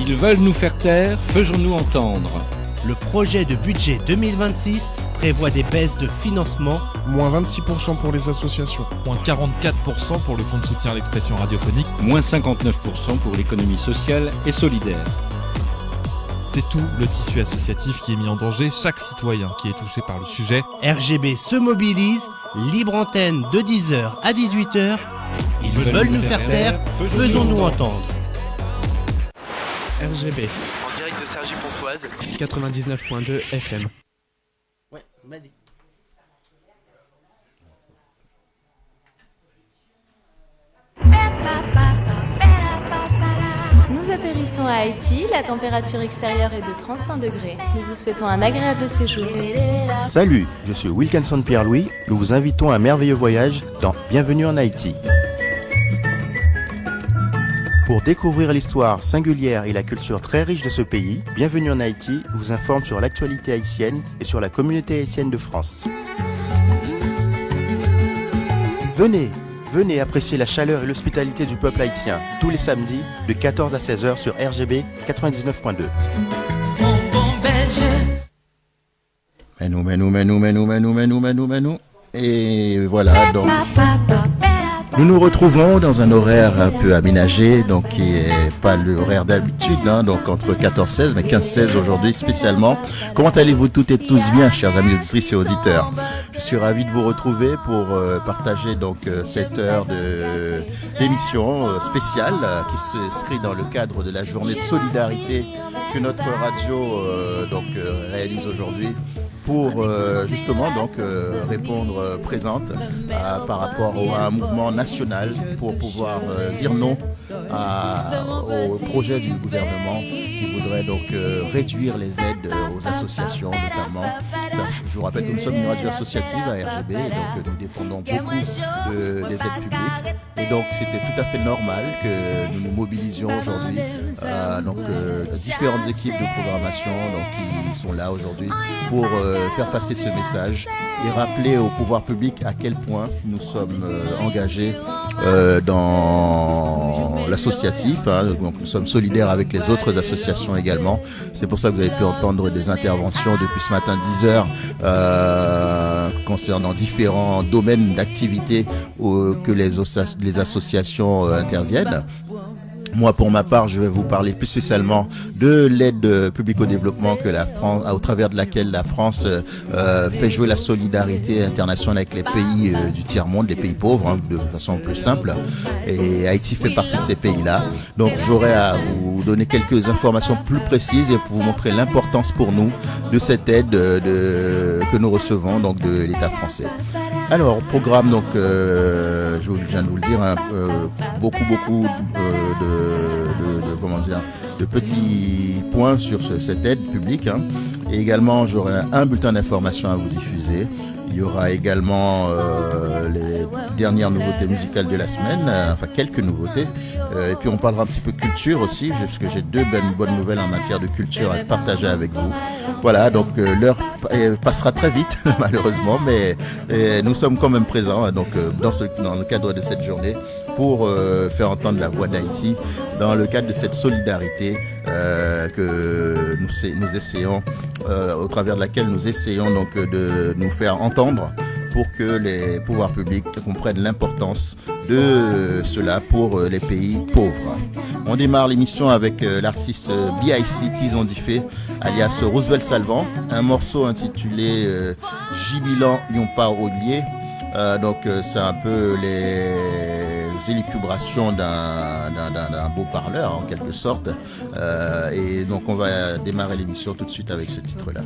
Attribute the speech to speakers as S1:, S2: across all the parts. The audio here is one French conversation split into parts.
S1: Ils veulent nous faire taire, faisons-nous entendre.
S2: Le projet de budget 2026 prévoit des baisses de financement.
S3: Moins 26% pour les associations.
S4: Moins 44% pour le fonds de soutien à l'expression radiophonique.
S1: Moins 59% pour l'économie sociale et solidaire.
S4: C'est tout le tissu associatif qui est mis en danger, chaque citoyen qui est touché par le sujet.
S2: RGB se mobilise, libre antenne de 10h à 18h. Ils veulent nous faire taire, faisons-nous entendre.
S5: RGB.
S6: En direct de Cergy-Pontoise.
S5: 99.2 FM.
S2: Ouais, vas-y.
S7: Nous atterrissons à Haïti, la température extérieure est de 35 degrés. Nous vous souhaitons un agréable séjour.
S8: Salut, je suis Wilkinson Pierre-Louis. Nous vous invitons à un merveilleux voyage dans Bienvenue en Haïti. Pour découvrir l'histoire singulière et la culture très riche de ce pays, Bienvenue en Haïti vous informe sur l'actualité haïtienne et sur la communauté haïtienne de France. Venez apprécier la chaleur et l'hospitalité du peuple haïtien tous les samedis de 14 à 16h sur RGB 99.2.
S9: Mets-nous. Et voilà, donc nous nous retrouvons dans un horaire un peu aménagé, donc qui est pas l'horaire d'habitude, donc entre 14-16, mais 15-16 aujourd'hui spécialement. Comment allez-vous toutes et tous bien, chers amis auditrices et auditeurs? Je suis ravi de vous retrouver pour partager donc cette heure de d'émission spéciale qui s'inscrit dans le cadre de la journée de solidarité que notre radio réalise aujourd'hui, pour justement répondre présente par rapport à un mouvement national pour pouvoir dire non au projet du gouvernement qui voudrait donc réduire les aides aux associations notamment. Je vous rappelle que nous sommes une radio associative à RGB et donc nous dépendons beaucoup des aides publiques, et donc c'était tout à fait normal que nous nous mobilisions aujourd'hui. Différentes équipes de programmation qui sont là aujourd'hui pour faire passer ce message et rappeler au pouvoir public à quel point nous sommes engagés dans l'associatif, donc nous sommes solidaires avec les autres associations également. C'est pour ça que vous avez pu entendre des interventions depuis ce matin 10h concernant différents domaines d'activité que les associations interviennent. Moi, pour ma part, je vais vous parler plus spécialement de l'aide publique au développement que la France, au travers de laquelle la France fait jouer la solidarité internationale avec les pays du tiers-monde, les pays pauvres, de façon plus simple. Et Haïti fait partie de ces pays-là. Donc, j'aurai à vous donner quelques informations plus précises et pour vous montrer l'importance pour nous de cette aide que nous recevons donc de l'État français. Alors, programme, je viens de vous le dire, beaucoup de petits points sur cette aide publique. Et également, j'aurai un bulletin d'information à vous diffuser. Il y aura également les dernières nouveautés musicales de la semaine, quelques nouveautés. Et puis on parlera un petit peu culture aussi, puisque j'ai deux bonnes nouvelles en matière de culture à partager avec vous. Voilà, donc l'heure passera très vite, malheureusement, mais nous sommes quand même présents dans le cadre de cette journée pour faire entendre la voix d'Haïti dans le cadre de cette solidarité que nous essayons, au travers de laquelle nous essayons donc de nous faire entendre pour que les pouvoirs publics comprennent l'importance de cela pour les pays pauvres. On démarre l'émission avec l'artiste B.I.C. Tizondifé, alias Roosevelt Salvant, un morceau intitulé Jibilan Yompa Odlier. C'est un peu les élucubrations d'un beau parleur en quelque sorte. Et donc on va démarrer l'émission tout de suite avec ce titre-là.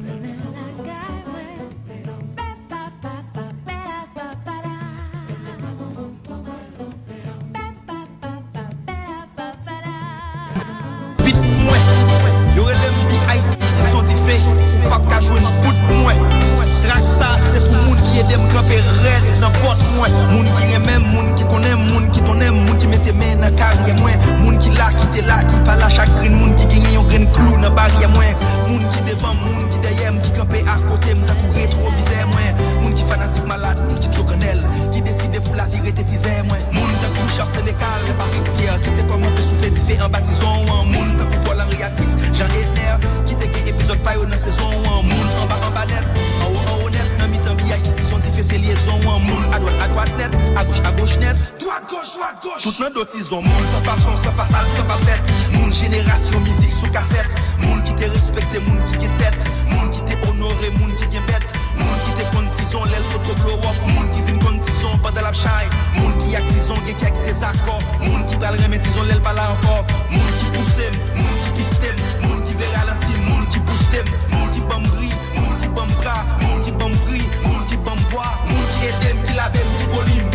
S10: Moun ki remem, moun ki konem, moun ki tonem, moun ki mette men nan karye mwen. Moun ki la, ki te la, ki pa la chakrin, moun ki genye yon gren clou nan barye mwen. Moun ki devan, moun ki deyem, ki kampe ak kote m takou retrovize mwen. Moun ki fanatik malade, moun ki trogonel, ki deside pou la vie retetize mwen. Moun takou char Sénégal, reparik pier, ki te komanse souffle dife en batizon. Moun takou Paul Henri ak nan d'autres moun sans façon, sans façade, sans facette. Moun génération musique sous cassette. Moun qui te respecte, moun qui te tête. Moun qui te honoré, moun qui te bête. Moun qui te compte tison, l'aile pour blow up. Moun qui vient compte tison pendant la chaille. Moun qui a tison, qui a des accords. Moun qui va le remettre tison, l'aile pas là encore. Moun qui pousse, moun qui piste, moun qui veut ralentir, moun qui booste, moun qui bombe gris, moun qui bombe bras, moun qui bombe gris, moun qui bombe bois, moun qui aide, qui lave, qui volume.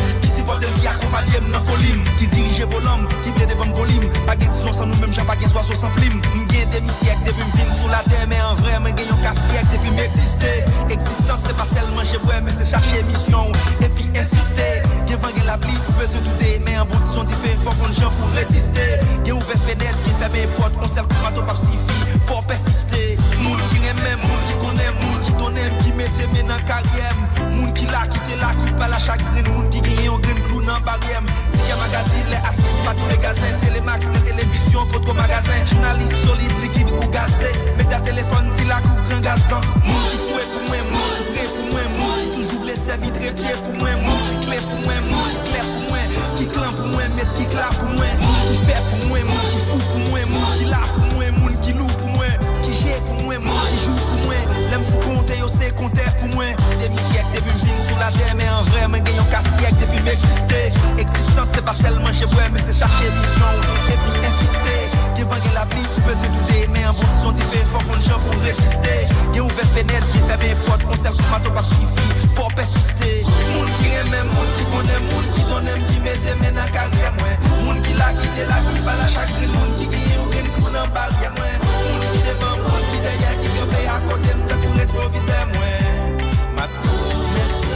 S10: Qui accompagne dans folie, qui dirige volant, qui fait des bons volumes. Pas de disons sans nous-mêmes, j'ai pas de soir sans plim. M'gain des siècles depuis m'vine sous la terre, mais en vrai, m'gain un cas siècle depuis m'exister. Existence c'est pas seulement j'ai ouais, mais c'est chercher mission et puis insister. Qui vangé la pluie, peut se douter, mais en bon disons tu fais faut qu'on gens pour résister. Qui ouvert fenêtre, qui ferme les portes, on sert pour pas suffit, faut persister. Moun qui aime, moun qui connaît, moun qui donne, qui met tes mains dans carrière. Moun qui là, qui t'es là, qui pas la chagrin, moun qui gagne un grain clou dans barrière. Tika magazine, les artistes, pas tout magasin, télémax, les télévisions, votre magasin. Journaliste solide, liquide ou gazé. Média téléphone, ti la coupe grand gazan. Moun qui souhaite pour moi, moun qui prêt pour moi, moun qui toujours blessé, vite réveillé pour moi, moun qui clé pour moi, moun qui clair pour moi, qui clan pour moi, mettre qui clair pour moi, moun qui fait pour moi, moun qui fou pour moi, moun qui là pour moi, moun qui loue pour moi, qui gère pour moi, moun qui joue pour moi. L'aime sous compter, yo c'est compter pour moi. Demi-siècle, depuis m'vine sous la terre, mais en vrai, m'gagne un cas siècle depuis m'exister. Existence c'est pas seulement chez moi, mais c'est chercher mission et puis insister. Qui vangé la pluie, tu peux se douter, mais en bon disons tu fais faut qu'on gens pour résister. Qui ouvert fenêtre, qui ferme les portes, on sert pour pas suffit, faut persister. Moun qui aime, moun qui connaît, moun qui donne, qui met des mains dans carrière moi. Moun qui l'a quitté la vie, pas la chagrin, moun qui gagne aucun coup dans barrière moi. Moun qui devant, moun qui derrière, qui vient payer à côté, m'ta pour rétroviseur moi. Ma petite merci.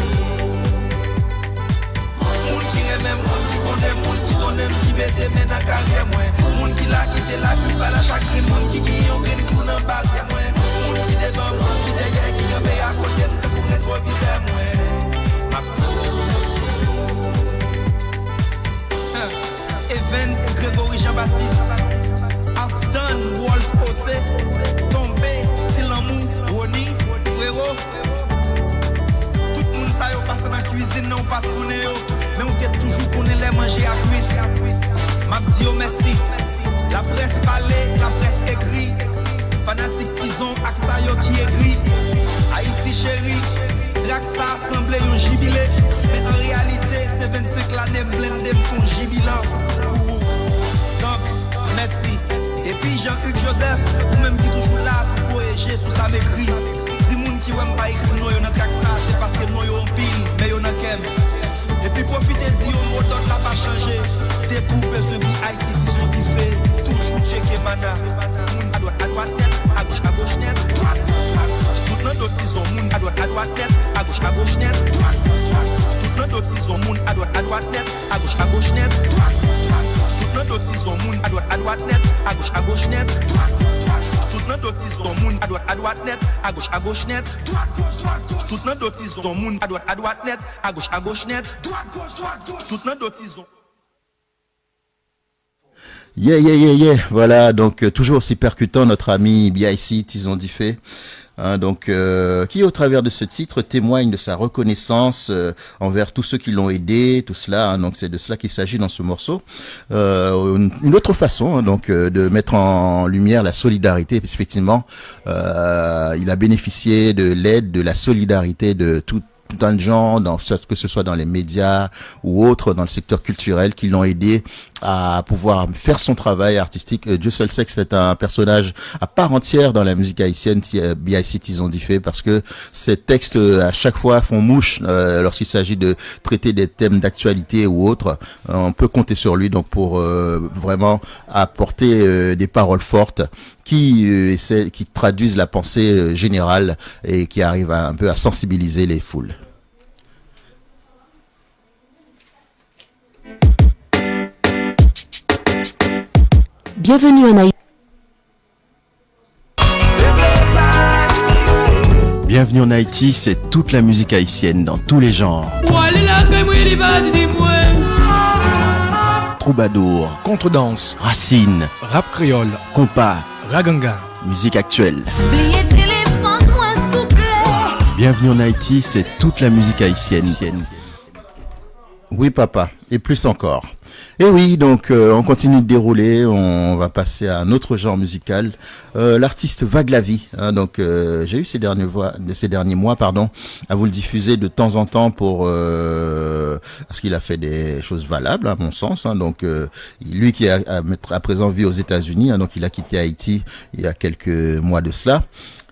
S10: Moun qui aime, moun qui connaît, moun qui donne, qui met des mains dans carrière moi. Moun qui l'a quitté la vie, pas la chagrin, moun qui gagne aucun coup dans barrière moi. Moun qui devant, moun qui derrière, qui vient payer à côté, m'ta pour rétroviseur moi. Ma petite merci. Evans, Grégory Jean-Baptiste, Afdan, Wolf, Osé, Tombé, Tilamou, Roni, Frérot. Tout le monde ça yo passe dans la cuisine, non pas de connaître, mais on t'a toujours connaît les manger à cuite. M'a dit merci, la presse parlée, la presse écrit, fanatique tison, Aksa yo qui écrit, Haïti chéri, Draxa assemblé un jubilé, mais en réalité c'est 25 l'année blendé font jubilant. Donc, merci. Et puis Jean-Hugues Joseph, ou même qui toujours là pour voyager sous sa m'écrit. Si moun qui wèm pas écrit nous yon a ça, c'est parce que nous yon pile, mais yon a kem. Et puis profitez d'y yon mot d'autre là pas changé. Des poupées de BICT sont diffés. Toujours checker mana. Moun à droite net, à gauche net, droite. Tout le d'autres ils ont moun à droite net, à gauche net, droite. Tout le d'autres ils ont moun à droite net, à gauche net, droite. Tout le d'autres ils ont moun à droite net, à gauche net, droite. Tout le d'autres ils ont moun à droite net, à gauche net, droite. Tout le d'autres ils ont moun à droite net, à gauche net, droite. Tout le d'autres ils ont.
S9: Yeah. Voilà, donc toujours aussi percutant notre ami BIC, Tison Diffé. Hein, donc, qui au travers de ce titre témoigne de sa reconnaissance envers tous ceux qui l'ont aidé, tout cela. Hein, donc c'est de cela qu'il s'agit dans ce morceau. Une autre façon, hein, donc, de mettre en lumière la solidarité. Parce qu'effectivement, il a bénéficié de l'aide, de la solidarité de tout un de gens, que ce soit dans les médias ou autres, dans le secteur culturel, qui l'ont aidé à pouvoir faire son travail artistique. Dieu seul sait que c'est un personnage à part entière dans la musique haïtienne, BIC Tison Diffé, parce que ses textes à chaque fois font mouche lorsqu'il s'agit de traiter des thèmes d'actualité ou autres. On peut compter sur lui donc pour vraiment apporter des paroles fortes qui traduisent la pensée générale et qui arrivent un peu à sensibiliser les foules.
S11: Bienvenue en Haïti.
S8: Bienvenue en Haïti, c'est toute la musique haïtienne dans tous les genres. Troubadour,
S5: Contredanse,
S8: racine,
S5: rap créole,
S8: compas,
S5: raganga,
S8: musique actuelle. Bienvenue en Haïti, c'est toute la musique haïtienne.
S9: Oui, papa, et plus encore. Et oui, donc on continue de dérouler, on va passer à un autre genre musical, l'artiste Vague la Vie. Hein, donc j'ai eu ces derniers mois, à vous le diffuser de temps en temps parce qu'il a fait des choses valables à mon sens. Hein, donc lui qui a à présent vit aux États-Unis, hein, donc il a quitté Haïti il y a quelques mois de cela.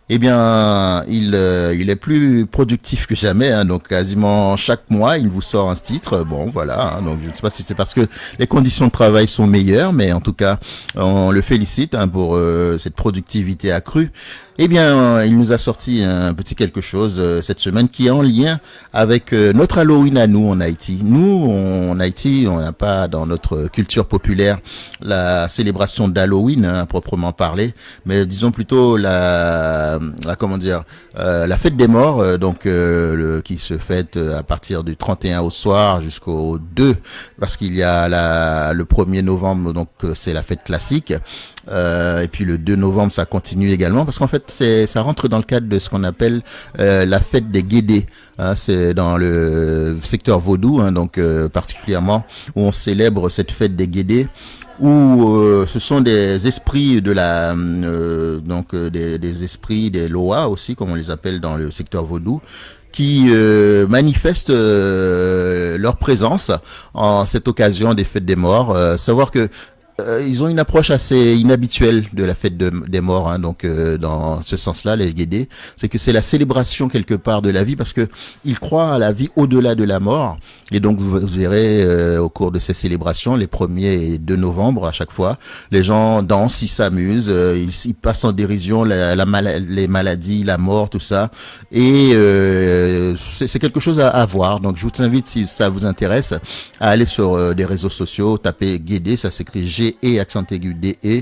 S9: Eh bien, il est plus productif que jamais, hein, donc quasiment chaque mois, il vous sort un titre. Bon, voilà, hein, donc je ne sais pas si c'est parce que les conditions de travail sont meilleures, mais en tout cas, on le félicite hein, pour cette productivité accrue. Eh bien, il nous a sorti un petit quelque chose cette semaine qui est en lien avec notre Halloween à nous en Haïti. Nous, en Haïti, on n'a pas dans notre culture populaire la célébration d'Halloween hein, à proprement parler, mais disons plutôt la fête des morts, qui se fête à partir du 31 au soir jusqu'au 2, parce qu'il y a le 1er novembre, donc c'est la fête classique. Et puis le 2 novembre ça continue également parce qu'en fait ça rentre dans le cadre de ce qu'on appelle la fête des Guédés, hein, c'est dans le secteur vaudou hein, donc particulièrement où on célèbre cette fête des Guédés où ce sont des esprits de la des esprits des Loa aussi comme on les appelle dans le secteur vaudou qui manifestent leur présence en cette occasion des fêtes des morts. Savoir que ils ont une approche assez inhabituelle de la fête des morts, hein, donc dans ce sens-là, les Guédés, c'est que c'est la célébration quelque part de la vie parce que ils croient à la vie au-delà de la mort. Et donc vous verrez au cours de ces célébrations, les 1er et 2 novembre à chaque fois, les gens dansent, ils s'amusent, ils passent en dérision les maladies, la mort, tout ça. Et c'est quelque chose à voir. Donc je vous invite, si ça vous intéresse, à aller sur des réseaux sociaux, taper Guédé, ça s'écrit G-E accent aigu D-E.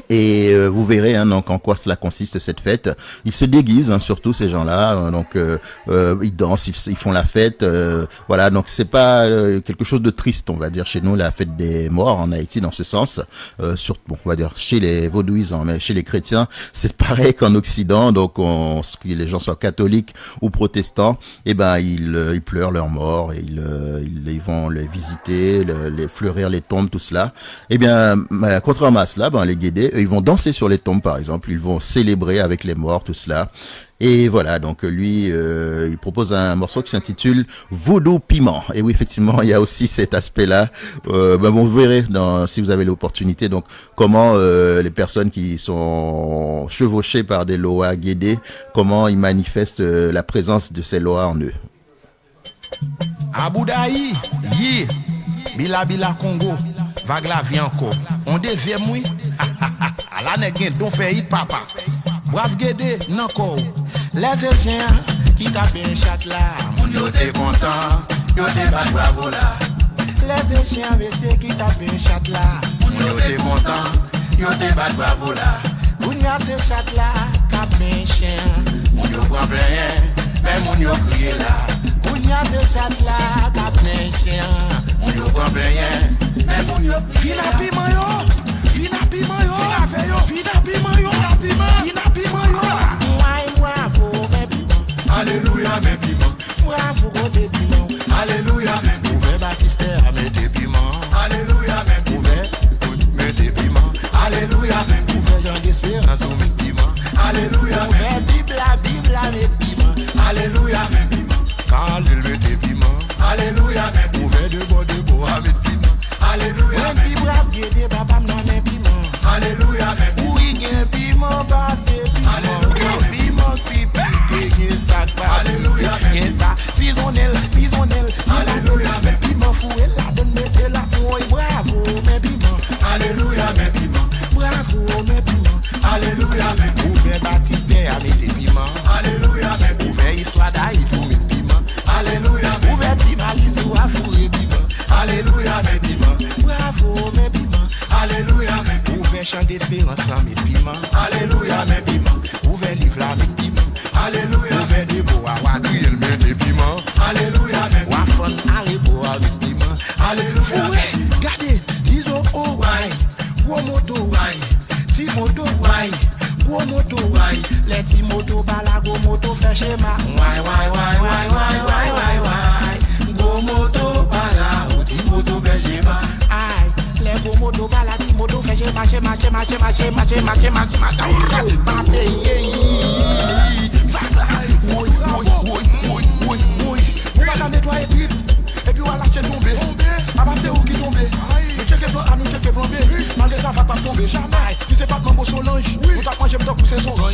S9: Et vous verrez hein, donc en quoi cela consiste cette fête. Ils se déguisent hein, surtout ces gens-là, ils dansent, ils font la fête, voilà. Donc c'est pas quelque chose de triste, on va dire chez nous la fête des morts en Haïti dans ce sens. On va dire chez les vaudouisants, mais chez les chrétiens c'est pareil qu'en Occident. Donc que les gens soient catholiques ou protestants, et ben ils pleurent leurs morts et ils vont les visiter, les fleurir les tombes, tout cela. Et bien contrairement à cela, les Guédés ils vont danser sur les tombes par exemple, ils vont célébrer avec les morts, tout cela. Et voilà, donc lui, il propose un morceau qui s'intitule Vaudou Piment. Et oui, effectivement, il y a aussi cet aspect-là. Vous verrez si vous avez l'opportunité, donc comment les personnes qui sont chevauchées par des Loa Guédés, comment ils manifestent la présence de ces Loa en eux.
S10: Aboudaï, yi, Bila Congo, Vague la Vie encore. On deuxième oui. La nègre don fait hit papa. Brave Guédé, non ko. Les Haïtiens qui tapent un chat là. Moun yo te content, yo te bat bravo là. Les Haïtiens qui tapent un chat là. Moun yo te content, yo te bat bravo là. Moun y a ce chat là, cap un chien. Moun yo prend plein, mais moun yo crié là. Moun y a ce chat là, cap un chien. Moun yo prend plein, mais moun yo crié là. Fina piment yo. Alléluia mes piments, bravo des piments. Alléluia mes piments, Baptiste à mes piments. Alléluia mes piments, mes piments. Alléluia mes piments, Jean d'espérance ou mes piments. Alléluia mes Bible mes piments. Alléluia mes piments, Carl mes piments. Alléluia mes piments, de beau à mes piments. Alléluia mes piments, brave Guédé papa m'en mes piments. Alléluia mes piments, oui gen piment passé piment. Piment pipi. Alléluia, Fisonnel, Alléluia, mes piments foués, la donne mettez la poille, bravo, mes piments. Alléluia, mes piments, bravo, mes piments. Alléluia, mes piments. Ouvert Baptiste à mes piments. Alléluia, mes piments. Ouvert Histoire d'Haïti pour mes piments. Alléluia, mes piments. Ouvert Timali sous à fourrer piments. Alléluia, mes piments. Bravo, mes piments. Alléluia, mes piments. Ouvert Chant d'Espérance à mes piments. Alléluia, mes piments. Ouvert Livre à mes piments. Alléluia, ouvert des beaux à Wadri, elle met des piments. Alléluia, mes Wafon, Aribo avec piments. Alléluia, fouet, gardez, disons oh, ouais, gros moto, ouais, si moto, ouais, gros moto, ouais, les si moto, balago moto, fait schéma, ouais, Et puis on va lâcher tomber. Abassez où qui tomber. Nous checkez à nous checker plomber. Malgré ça va pas tomber. Jamais. Si c'est pas de Mambo Solange, nous t'as mangé pour pousser son range.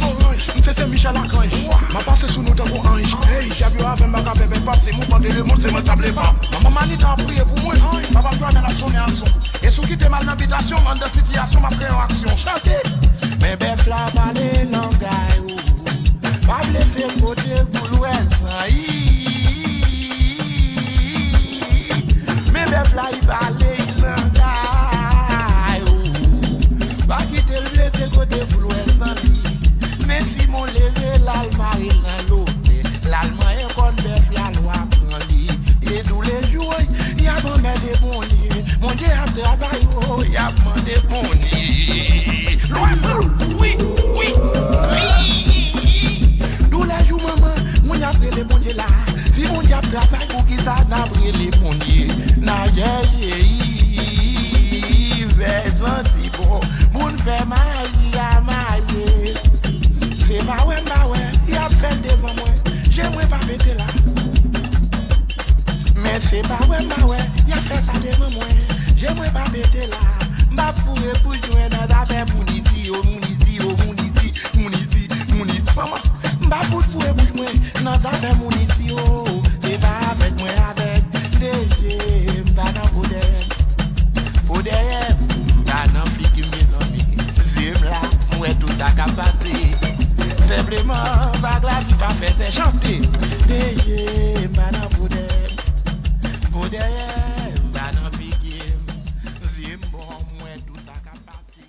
S10: Nous c'est Michel Lagrange. Ma passe sous nous dans mon ange. Hey, j'ai vu avec ma cabée pas. C'est mouvement de le monde, c'est mon table pas. Maman Manita a prié pour moi. Papa doit dans la sonne à son. Et sous qui t'es mal dans l'habitation, dans la situation, ma préaction. Chantez. Mais ben fla balé l'angaï. Pas blessé côté boulouès. Mais ben fly balé l'angaï. Pas quitter le blessé côté boulouès. Mais si mon levé l'alma et l'eau. L'alma est bonne bête la loi prend lit. Et tous les jours, il y a bon des bons lits. Mon Dieu a travaillé, il y a bon des bons lits. Oui, oui, oui. Tous les jours, maman, mon Dieu a fait les bons lits là. Si mon Dieu a travaillé pour qu'il ça n'a pris les bons lits. N'a j'ai fait senti bon. Moun fait maille à maille. C'est pas ouais, il a fait devant moi. J'aimerais pas péter là. Mais c'est pas ouais, il a fait ça devant moi. J'aimerais pas péter là. M'a fourré pour jouer dans la paix. Mouniti. Maman, m'a fourré pour jouer dans la paix. Mouniti. Et pas avec moi, avec DG. M'pas dans Faudem. M'pas dans Fiki, mes amis. J'aime là, moi tout ça qu'a passé. Simplement, pas la vie pas fait, c'est chanter. DG, madame Faudem. Madame Fiki. J'aime bon, moi tout ça qu'a passé.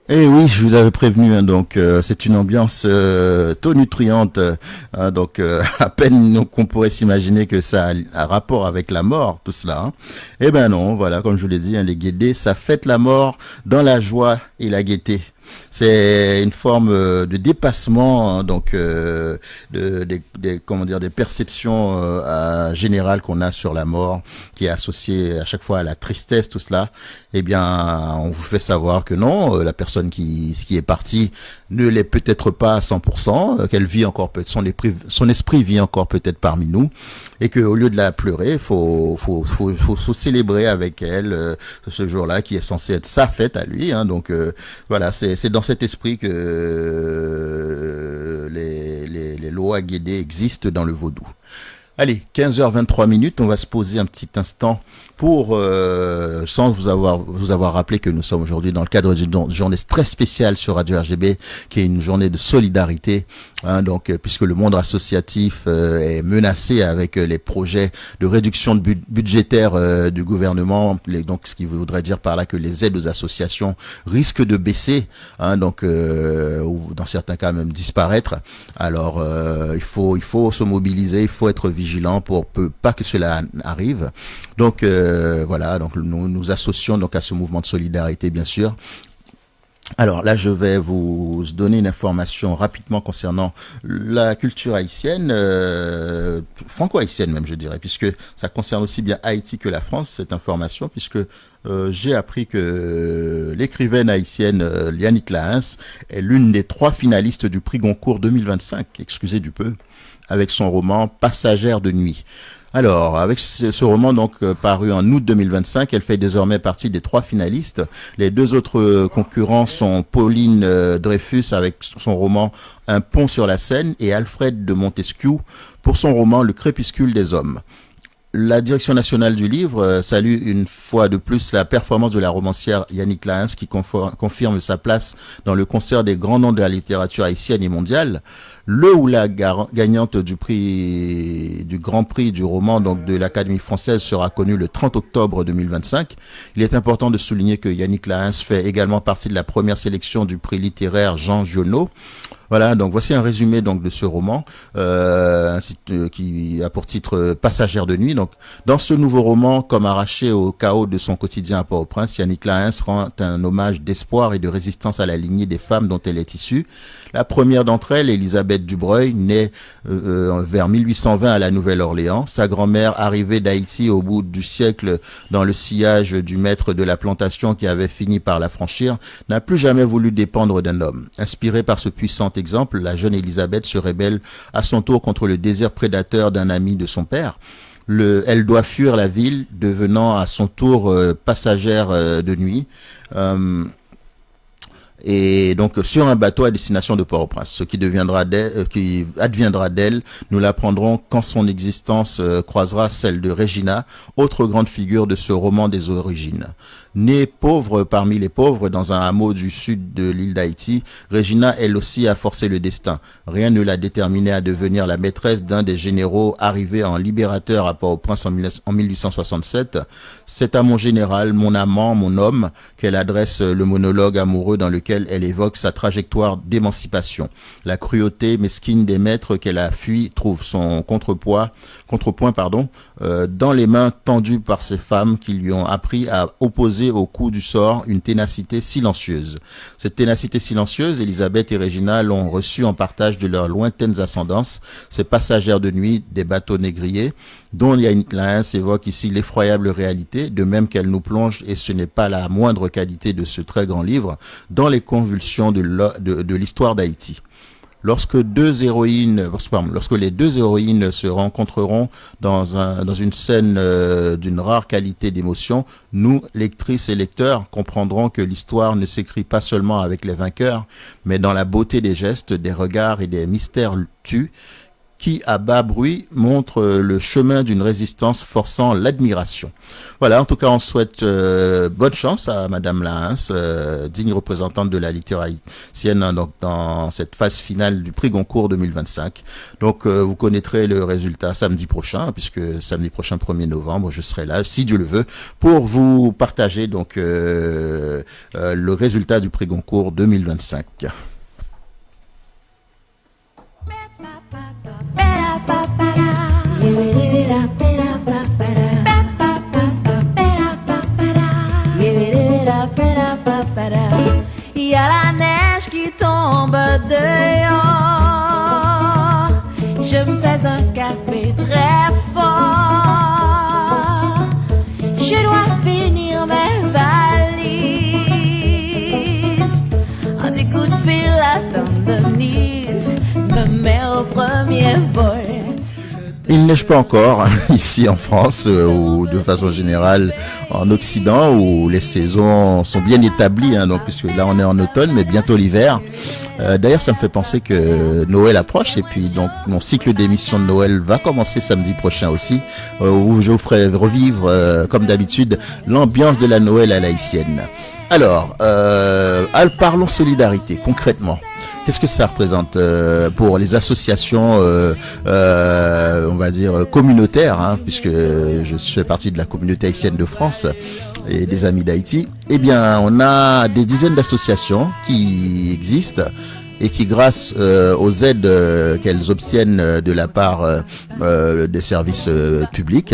S9: Eh oui, je vous avais prévenu, hein, donc c'est une ambiance tonitruante, hein, donc à peine qu'on pourrait s'imaginer que ça a un rapport avec la mort, tout cela. Hein. Eh ben non, voilà, comme je vous l'ai dit, hein, les Guédés, ça fête la mort dans la joie et la gaieté. C'est une forme de dépassement, hein, donc des perceptions générales qu'on a sur la mort, qui est associée à chaque fois à la tristesse, tout cela. Eh bien, on vous fait savoir que non, la personne qui est partie ne l'est peut-être pas à 100%, qu'elle vit encore son esprit vit encore peut-être parmi nous, et que au lieu de la pleurer, faut célébrer avec elle ce jour-là qui est censé être sa fête à lui. Hein, donc voilà, c'est dans cet esprit que les lois guédées existent dans le vaudou. Allez, 15h23, on va se poser un petit instant pour, sans vous avoir rappelé que nous sommes aujourd'hui dans le cadre d'une journée très spéciale sur Radio RGB, qui est une journée de solidarité, hein, donc puisque le monde associatif est menacé avec les projets de réduction budgétaire du gouvernement, donc ce qui voudrait dire par là que les aides aux associations risquent de baisser, hein, donc ou dans certains cas même disparaître. Alors il faut se mobiliser, il faut être vigilant pour pas que cela arrive. Donc voilà, donc nous nous associons donc à ce mouvement de solidarité, bien sûr. Alors là, je vais vous donner une information rapidement concernant la culture haïtienne, franco-haïtienne même, je dirais, puisque ça concerne aussi bien Haïti que la France, cette information, puisque j'ai appris que l'écrivaine haïtienne Yannick Lahens est l'une des 3 finalistes du prix Goncourt 2025, excusez du peu, avec son roman Passagère de nuit. Alors, avec ce roman donc paru en août 2025, elle fait désormais partie des 3 finalistes. Les 2 autres concurrents sont Pauline Dreyfus avec son roman Un pont sur la Seine et Alfred de Montesquieu pour son roman Le crépuscule des hommes. La Direction nationale du livre salue une fois de plus la performance de la romancière Yannick Lahens qui confirme sa place dans le concert des grands noms de la littérature haïtienne et mondiale. Le ou la gagnante du Grand Prix du roman donc de l'Académie française sera connue le 30 octobre 2025. Il est important de souligner que Yannick Lahens fait également partie de la première sélection du prix littéraire Jean Giono. Voilà, donc voici un résumé donc de ce roman qui a pour titre Passagère de nuit. Donc, dans ce nouveau roman, comme arraché au chaos de son quotidien à Port-au-Prince, Yannick Lahens rend un hommage d'espoir et de résistance à la lignée des femmes dont elle est issue. La première d'entre elles, Elisabeth Dubreuil, née vers 1820 à la Nouvelle-Orléans. Sa grand-mère, arrivée d'Haïti au bout du siècle dans le sillage du maître de la plantation qui avait fini par la franchir, n'a plus jamais voulu dépendre d'un homme. Inspirée par ce puissant exemple, la jeune Elisabeth se rébelle à son tour contre le désir prédateur d'un ami de son père. Elle doit fuir la ville, devenant à son tour passagère de nuit. Et donc sur un bateau à destination de Port-au-Prince. Ce qui adviendra d'elle, nous l'apprendrons quand son existence croisera celle de Regina, autre grande figure de ce roman des origines. Née pauvre parmi les pauvres dans un hameau du sud de l'île d'Haïti, Regina elle aussi a forcé le destin. Rien ne l'a déterminée à devenir la maîtresse d'un des généraux arrivés en libérateur à Port-au-Prince en 1867. C'est à mon général, mon amant, mon homme, qu'elle adresse le monologue amoureux dans lequel elle évoque sa trajectoire d'émancipation. La cruauté mesquine des maîtres qu'elle a fui trouve son contrepoint dans les mains tendues par ces femmes qui lui ont appris à opposer au coup du sort une ténacité silencieuse. Cette ténacité silencieuse, Elisabeth et Regina l'ont reçue en partage de leurs lointaines ascendances, ces passagères de nuit des bateaux négriers, dont Yannick Lahens évoque ici l'effroyable réalité, de même qu'elle nous plonge, et ce n'est pas la moindre qualité de ce très grand livre, dans les convulsions de l'histoire d'Haïti. Lorsque les deux héroïnes se rencontreront dans une scène d'une rare qualité d'émotion, nous, lectrices et lecteurs, comprendrons que l'histoire ne s'écrit pas seulement avec les vainqueurs, mais dans la beauté des gestes, des regards et des mystères tus, qui, à bas bruit, montre le chemin d'une résistance forçant l'admiration. Voilà, en tout cas, on souhaite bonne chance à Madame Lahens, digne représentante de la littérature haïtienne donc, dans cette phase finale du prix Goncourt 2025. Donc, vous connaîtrez le résultat samedi prochain, puisque samedi prochain, 1er novembre, je serai là, si Dieu le veut, pour vous partager donc le résultat du prix Goncourt 2025.
S12: Il y a la neige qui tombe dehors. Je me fais un café très fort. Je dois finir mes valises. Un petit coup de fil à Venise me met au premier vol.
S9: Il neige pas encore ici en France ou de façon générale en Occident où les saisons sont bien établies, donc puisque là on est en automne mais bientôt l'hiver. D'ailleurs ça me fait penser que Noël approche et puis donc mon cycle d'émissions de Noël va commencer samedi prochain aussi où je vous ferai revivre comme d'habitude l'ambiance de la Noël à l'haïtienne. Alors parlons solidarité concrètement. Qu'est-ce que ça représente pour les associations, on va dire, communautaires, puisque je fais partie de la communauté haïtienne de France et des Amis d'Haïti. Eh bien, on a des dizaines d'associations qui existent et qui, grâce aux aides qu'elles obtiennent de la part des services publics,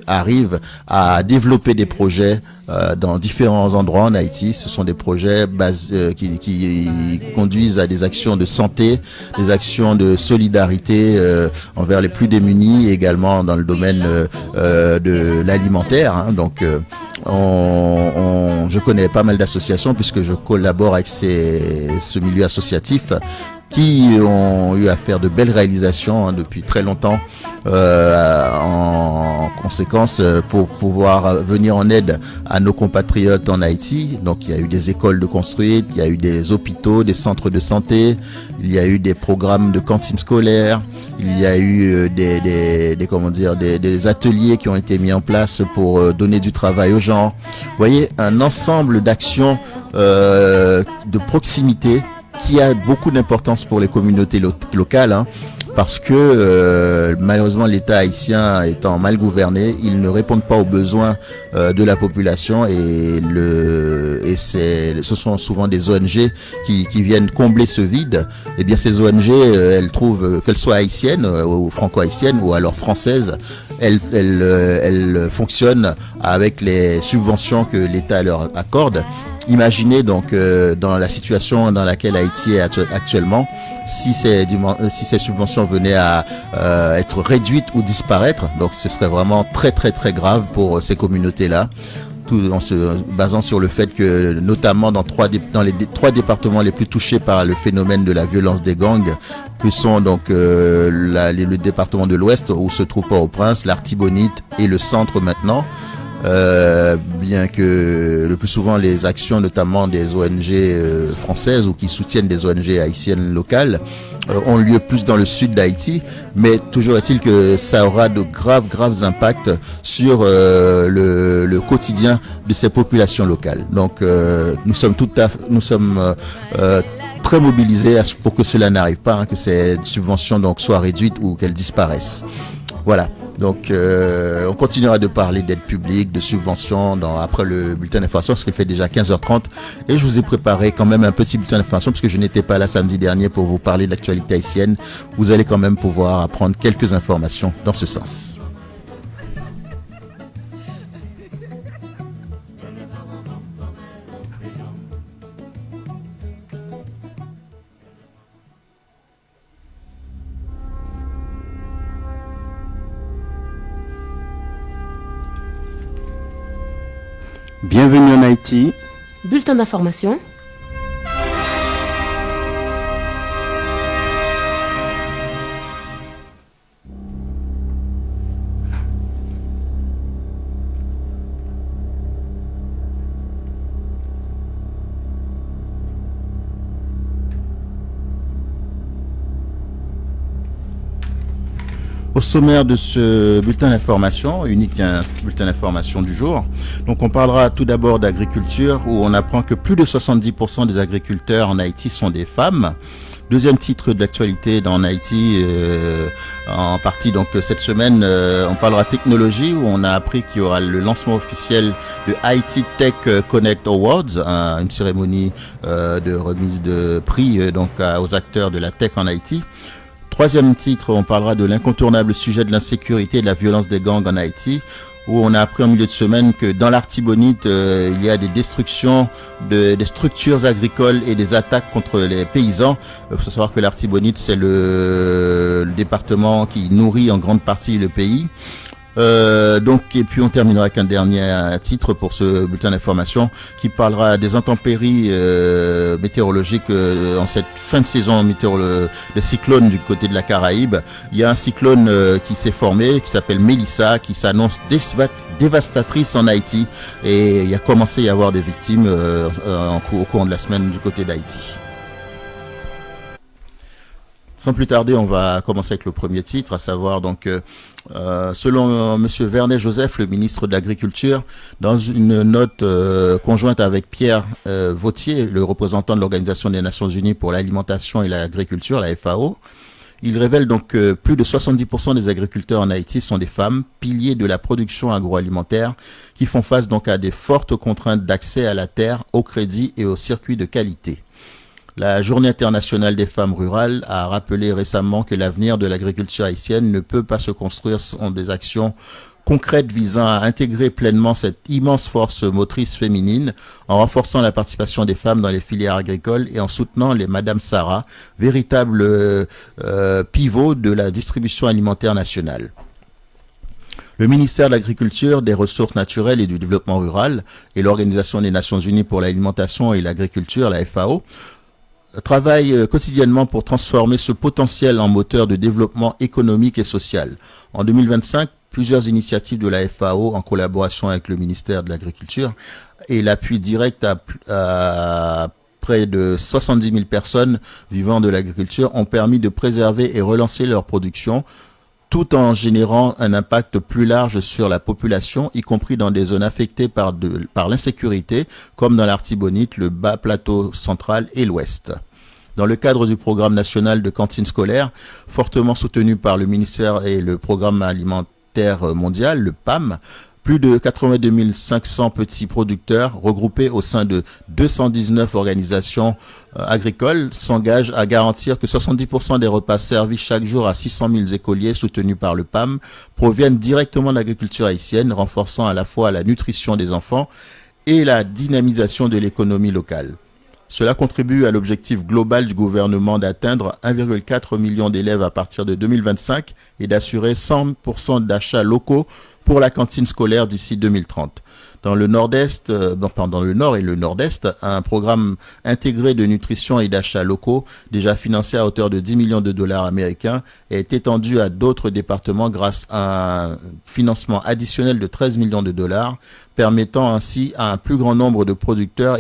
S9: arrivent à développer des projets dans différents endroits en Haïti. Ce sont des projets qui conduisent à des actions de santé, des actions de solidarité envers les plus démunis, et également dans le domaine de l'alimentaire. Je connais pas mal d'associations puisque je collabore avec ce milieu associatif qui ont eu à faire de belles réalisations depuis très longtemps en conséquence pour pouvoir venir en aide à nos compatriotes en Haïti. Donc il y a eu des écoles de construites, il y a eu des hôpitaux, des centres de santé, il y a eu des programmes de cantines scolaires, il y a eu des ateliers qui ont été mis en place pour donner du travail aux gens. Vous voyez, un ensemble d'actions de proximité qui a beaucoup d'importance pour les communautés locales, parce que malheureusement l'État haïtien étant mal gouverné, ils ne répondent pas aux besoins de la population et ce sont souvent des ONG qui viennent combler ce vide. Et bien ces ONG, elles trouvent, qu'elles soient haïtiennes ou franco-haïtiennes ou alors françaises, elles fonctionnent avec les subventions que l'État leur accorde. Imaginez donc dans la situation dans laquelle Haïti est actuellement, si ces subventions venaient à être réduites ou disparaître, donc ce serait vraiment très très très grave pour ces communautés-là. Tout en se basant sur le fait que notamment dans les trois départements les plus touchés par le phénomène de la violence des gangs, que sont donc le département de l'Ouest où se trouve Port-au-Prince, l'Artibonite et le centre maintenant. Bien que le plus souvent les actions notamment des ONG françaises ou qui soutiennent des ONG haïtiennes locales ont lieu plus dans le sud d'Haïti, mais toujours est-il que ça aura de graves impacts sur le quotidien de ces populations locales. Donc nous sommes très mobilisés pour que cela n'arrive pas, que ces subventions donc soient réduites ou qu'elles disparaissent. Voilà. Donc on continuera de parler d'aide publique, de subventions après le bulletin d'information parce qu'il fait déjà 15h30 et je vous ai préparé quand même un petit bulletin d'information parce que je n'étais pas là samedi dernier pour vous parler de l'actualité haïtienne. Vous allez quand même pouvoir apprendre quelques informations dans ce sens.
S8: Bienvenue en Haïti.
S11: Bulletin d'information.
S9: Au sommaire de ce bulletin d'information, unique bulletin d'information du jour, donc on parlera tout d'abord d'agriculture où on apprend que plus de 70% des agriculteurs en Haïti sont des femmes. Deuxième titre de l'actualité en Haïti, en partie donc cette semaine, on parlera technologie où on a appris qu'il y aura le lancement officiel de Haïti Tech Connect Awards, une cérémonie de remise de prix donc aux acteurs de la tech en Haïti. Troisième titre, on parlera de l'incontournable sujet de l'insécurité et de la violence des gangs en Haïti, où on a appris en milieu de semaine que dans l'Artibonite, il y a des destructions des structures agricoles et des attaques contre les paysans. Il faut savoir que l'Artibonite, c'est le département qui nourrit en grande partie le pays. Et puis on terminera avec un dernier titre pour ce bulletin d'information qui parlera des intempéries météorologiques en cette fin de saison le cyclone du côté de la Caraïbe. Il y a un cyclone qui s'est formé qui s'appelle Mélissa qui s'annonce dévastatrice en Haïti et il y a commencé à y avoir des victimes au cours de la semaine du côté d'Haïti. Sans plus tarder, on va commencer avec le premier titre, à savoir donc selon Monsieur Vernet Joseph, le ministre de l'Agriculture, dans une note conjointe avec Pierre Vautier, le représentant de l'Organisation des Nations Unies pour l'alimentation et l'agriculture, la FAO, il révèle donc que plus de 70% des agriculteurs en Haïti sont des femmes, piliers de la production agroalimentaire, qui font face donc à des fortes contraintes d'accès à la terre, au crédit et aux circuits de qualité. La Journée internationale des femmes rurales a rappelé récemment que l'avenir de l'agriculture haïtienne ne peut pas se construire sans des actions concrètes visant à intégrer pleinement cette immense force motrice féminine en renforçant la participation des femmes dans les filières agricoles et en soutenant les Madame Sarah, véritables pivots de la distribution alimentaire nationale. Le ministère de l'Agriculture, des Ressources naturelles et du Développement rural et l'Organisation des Nations Unies pour l'alimentation et l'agriculture, la FAO, travaille quotidiennement pour transformer ce potentiel en moteur de développement économique et social. En 2025, plusieurs initiatives de la FAO en collaboration avec le ministère de l'Agriculture et l'appui direct à près de 70 000 personnes vivant de l'agriculture ont permis de préserver et relancer leur production tout en générant un impact plus large sur la population, y compris dans des zones affectées par l'insécurité, comme dans l'Artibonite, le bas plateau central et l'ouest. dans le cadre du programme national de cantine scolaire, fortement soutenu par le ministère et le programme alimentaire mondial, le PAM. Plus de 82 500 petits producteurs regroupés au sein de 219 organisations agricoles s'engagent à garantir que 70% des repas servis chaque jour à 600 000 écoliers soutenus par le PAM proviennent directement de l'agriculture haïtienne, renforçant à la fois la nutrition des enfants et la dynamisation de l'économie locale. Cela contribue à l'objectif global du gouvernement d'atteindre 1,4 million d'élèves à partir de 2025 et d'assurer 100% d'achats locaux pour la cantine scolaire d'ici 2030. Dans le Nord-Est, dans le Nord et le Nord-Est, un programme intégré de nutrition et d'achats locaux, déjà financé à hauteur de 10 millions de dollars américains, est étendu à d'autres départements grâce à un financement additionnel de 13 millions de dollars, permettant ainsi à un plus grand nombre de producteurs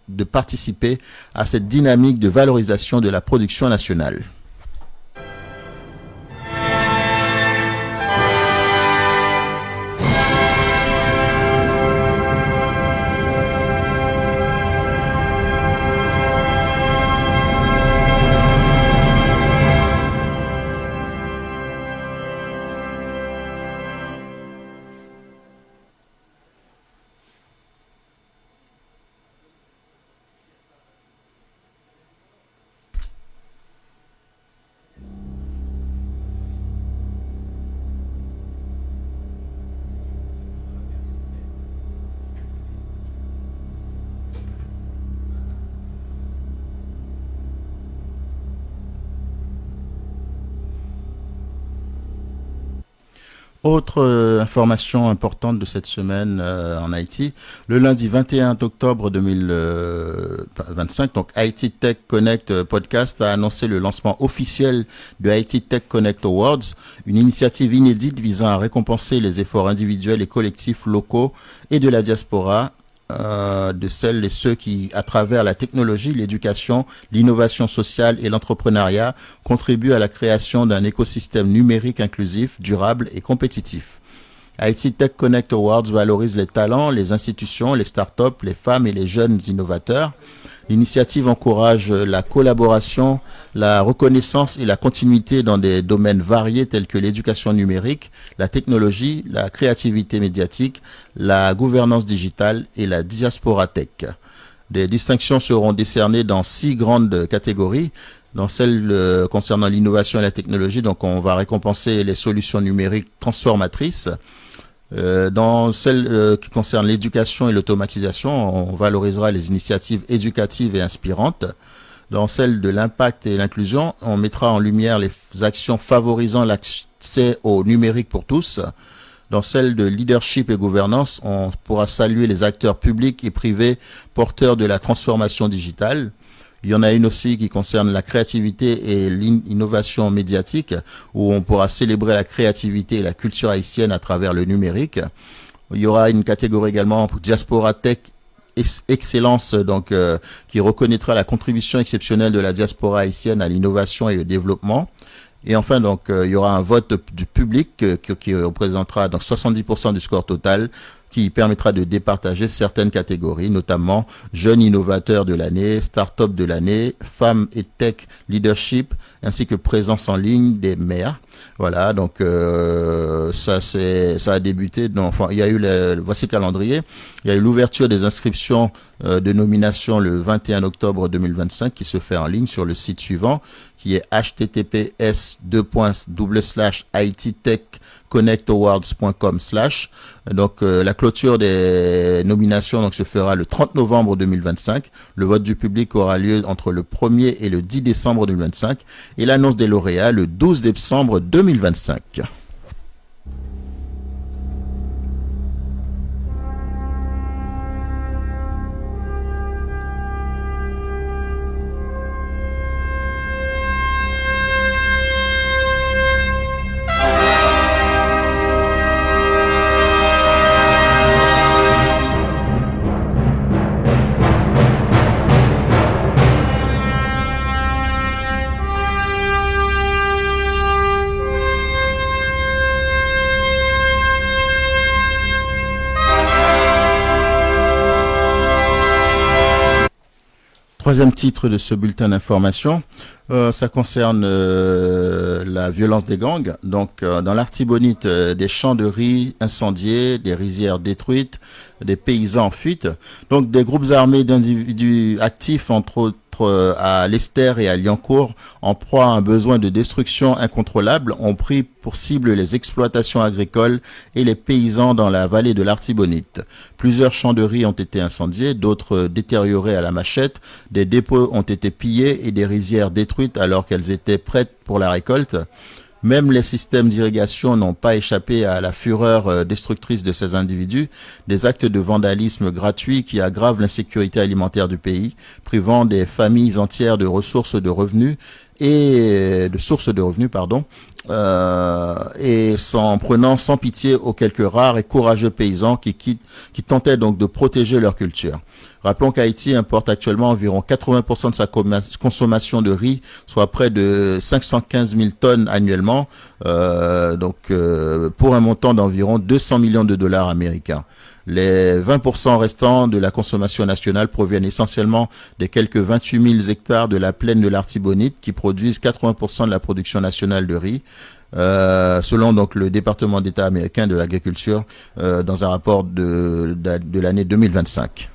S9: de participer à cette dynamique de valorisation de la production nationale. Autre information importante de cette semaine en Haïti, le lundi 21 octobre 2025, donc Haïti Tech Connect Podcast a annoncé le lancement officiel de Haïti Tech Connect Awards, une initiative inédite visant à récompenser les efforts individuels et collectifs locaux et de la diaspora, de celles et ceux qui, à travers la technologie, l'éducation, l'innovation sociale et l'entrepreneuriat, contribuent à la création d'un écosystème numérique inclusif, durable et compétitif. Haïti Tech Connect Awards valorise les talents, les institutions, les startups, les femmes et les jeunes innovateurs. L'initiative encourage la collaboration, la reconnaissance et la continuité dans des domaines variés tels que l'éducation numérique, la technologie, la créativité médiatique, la gouvernance digitale et la diaspora tech. Des distinctions seront décernées dans 6 grandes catégories. Dans celle concernant l'innovation et la technologie, donc on va récompenser les solutions numériques transformatrices. Dans celle qui concerne l'éducation et l'automatisation, on valorisera les initiatives éducatives et inspirantes. Dans celle de l'impact et l'inclusion, on mettra en lumière les actions favorisant l'accès au numérique pour tous. Dans celle de leadership et gouvernance, on pourra saluer les acteurs publics et privés porteurs de la transformation digitale. Il y en a une aussi qui concerne la créativité et l'innovation médiatique, où on pourra célébrer la créativité et la culture haïtienne à travers le numérique. Il y aura une catégorie également pour Diaspora Tech Excellence, donc qui reconnaîtra la contribution exceptionnelle de la diaspora haïtienne à l'innovation et au développement. Et enfin, donc, il y aura un vote du public qui représentera donc 70% du score total, qui permettra de départager certaines catégories, notamment jeunes innovateurs de l'année, start-up de l'année, femmes et tech leadership, ainsi que présence en ligne des maires. Voilà, donc ça a débuté. Enfin, il y a eu voici le calendrier. Il y a eu l'ouverture des inscriptions de nomination le 21 octobre 2025 qui se fait en ligne sur le site suivant, qui est https://ittechconnectawards.com/. Donc la clôture des nominations donc se fera le 30 novembre 2025. Le vote du public aura lieu entre le 1er et le 10 décembre 2025 et l'annonce des lauréats le 12 décembre 2025. Troisième titre de ce bulletin d'information, ça concerne la violence des gangs. Donc, dans l'Artibonite, des champs de riz incendiés, des rizières détruites, des paysans en fuite. Donc, des groupes armés d'individus actifs, entre autres à l'Esther et à Liancourt, en proie à un besoin de destruction incontrôlable, ont pris pour cible les exploitations agricoles et les paysans dans la vallée de l'Artibonite. Plusieurs champs de riz ont été incendiés, d'autres détériorés à la machette, des dépôts ont été pillés et des rizières détruites alors qu'elles étaient prêtes pour la récolte. Même les systèmes d'irrigation n'ont pas échappé à la fureur destructrice de ces individus, des actes de vandalisme gratuits qui aggravent l'insécurité alimentaire du pays, privant des familles entières de sources de revenus, et s'en prenant sans pitié aux quelques rares et courageux paysans qui tentaient donc de protéger leur culture. Rappelons qu'Haïti importe actuellement environ 80% de sa consommation de riz, soit près de 515 000 tonnes annuellement, pour un montant d'environ 200 millions de dollars américains. Les 20% restants de la consommation nationale proviennent essentiellement des quelques 28 000 hectares de la plaine de l'Artibonite qui produisent 80% de la production nationale de riz, selon donc le département d'État américain de l'agriculture dans un rapport de l'année 2025.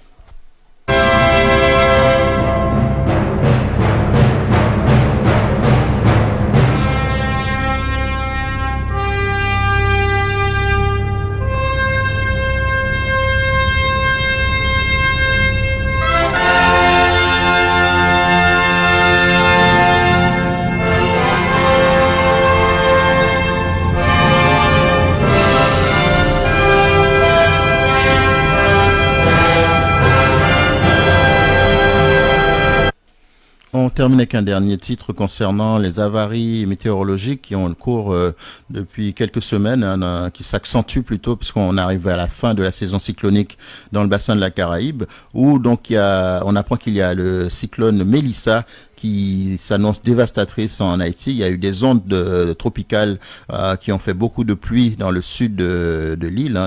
S9: On termine avec un dernier titre concernant les avaries météorologiques qui ont cours depuis quelques semaines, qui s'accentuent plutôt puisqu'on arrive à la fin de la saison cyclonique dans le bassin de la Caraïbe, où donc on apprend qu'il y a le cyclone Mélissa qui s'annonce dévastatrice en Haïti. Il y a eu des ondes tropicales qui ont fait beaucoup de pluie dans le sud de l'île.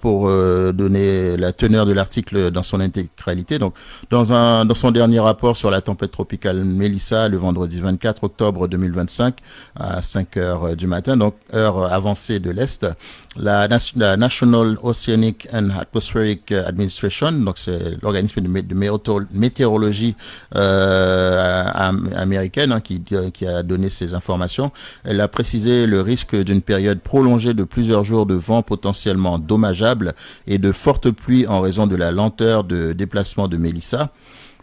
S9: Pour donner la teneur de l'article dans son intégralité, donc dans son dernier rapport sur la tempête tropicale Mélissa le vendredi 24 octobre 2025 à 5 heures du matin, donc heure avancée de l'Est, la National Oceanic and Atmospheric Administration, donc c'est l'organisme de météorologie américaine qui a donné ces informations. Elle a précisé le risque d'une période prolongée de plusieurs jours de vent potentiellement dommageable et de fortes pluies en raison de la lenteur de déplacement de Mélissa.